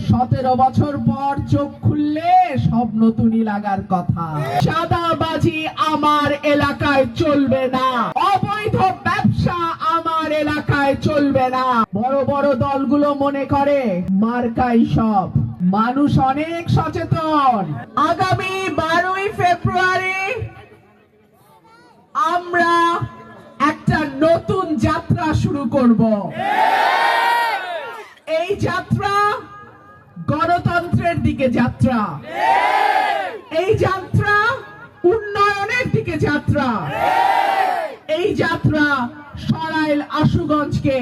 17 বছর পর চোখ খুললে সব নতুনই লাগার কথা। চাঁদাবাজি আমার এলাকায় চলবে না, অবৈধ ব্যবসা আমার এলাকায় চলবে না। বড় বড় দলগুলো মনে করে মার্কাই সব। মানুষ অনেক সচেতন। আগামী 12ই ফেব্রুয়ারি আমরা একটা নতুন যাত্রা শুরু করব। এই যাত্রা গণতন্ত্রের দিকে যাত্রা, এই যাত্রা উন্নয়নের দিকে যাত্রা, এই যাত্রা সরাইল আশুগঞ্জকে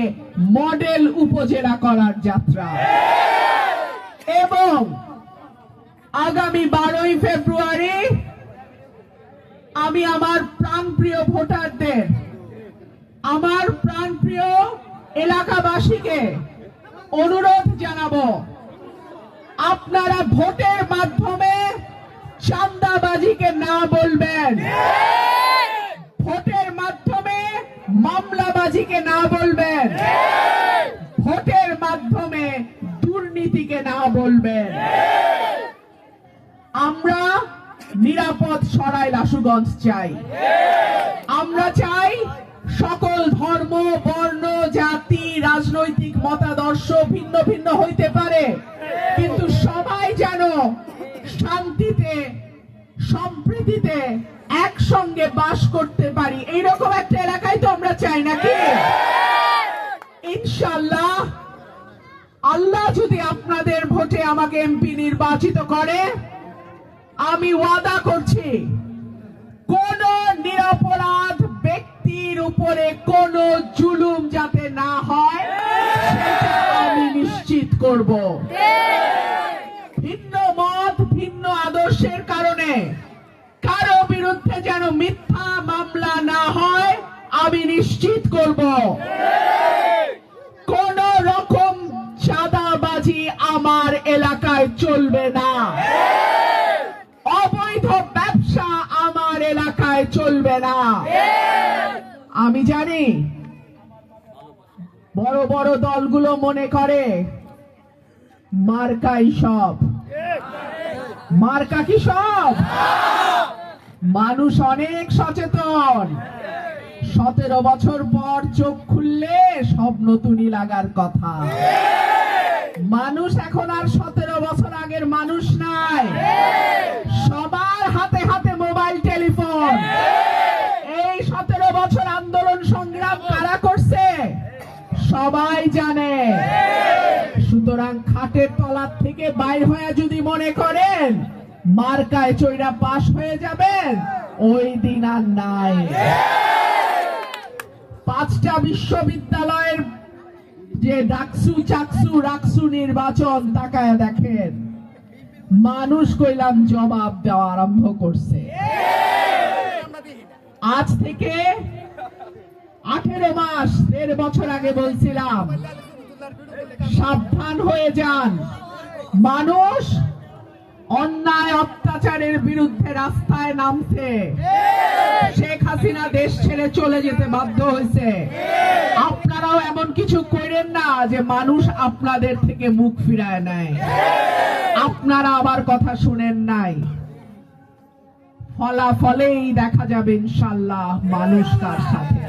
মডেল উপজেলা করার যাত্রা। এবং আগামী 12ই ফেব্রুয়ারি আমি আমার প্রাণপ্রিয় ভোটারদের, আমার প্রাণপ্রিয় এলাকাবাসীকে অনুরোধ জানাবো, আপনারা ভোটের মাধ্যমে চাঁদাবাজিকে না বলবেন, ভোটের মাধ্যমে মামলাবাজিকে না বলবেন, ভোটের মাধ্যমে দুর্নীতিকে না বলবেন। আমরা নিরাপদ সরাইল আশুগঞ্জ চাই। আমরা চাই সকল ধর্ম, বর্ণ, জাতি, রাজনৈতিক মতাদর্শ ভিন্ন ভিন্ন হইতে পারে, কিন্তু সবাই যেন শান্তিতে, সম্প্রীতিতে একসঙ্গে বাস করতে পারি, এইরকম একটা এলাকায় তো আমরা চাই, নাকি? ইনশাআল্লাহ আল্লাহ যদি আপনাদের ভোটে আমাকে এমপি নির্বাচিত করে, আমি ওয়াদা করছি কোন নিরপরাধ ব্যক্তির উপরে কোন জুলুম যাতে না হয় সেটা আমি নিশ্চিত করব। ভিন্ন মত, ভিন্ন আদর্শের কারণে কারো বিরুদ্ধে যেন মিথ্যা মামলা না হয় আমি নিশ্চিত করব। কোন রকম চাঁদাবাজি আমার এলাকায় চলবে না, অবৈধ ব্যবসা আমার এলাকায় চলবে না। আমি জানি বড় বড় দলগুলো মনে করে মার্কাই সব। মার্কা কি সব? মানুষ অনেক সচেতন। 17 বছর পর চোখ খুললে সব নতুনই লাগার কথা। মানুষ এখন আর 17 বছর আগের মানুষ নাই। সবার হাতে হাতে মোবাইল টেলিফোন। এই 17 বছর আন্দোলন সংগ্রাম কারা করছে সবাই জানে। সুতরাং খাটের তলার থেকে বাইর হয়ে যদি মনে করেন মার্কায় চৈরা পাশ হয়ে যাবেন, ওই দিন আর নাই। 5টা বিশ্ববিদ্যালয়ের যে ডাকসু, চাকসু, রাকসু নির্বাচন তাকায় দেখেন, মানুষ কইলাম জবাব দেওয়া আরম্ভ করছে। আজ থেকে 18 মাস, 1.5 বছর আগে বলছিলাম সাবধান হয়ে যান। মানুষ অন্যায় অত্যাচারের বিরুদ্ধে রাস্তায় নামছে। শেখ হাসিনা দেশ ছেড়ে চলে যেতে বাধ্য হয়েছে। আপনারাও এমন কিছু করেন না যে মানুষ আপনাদের থেকে মুখ ফিরায় নেয়। আপনারা আবার কথা শুনেন নাই, ফলাফলেই দেখা যাবে ইনশাআল্লাহ মানুষ কার সাথে।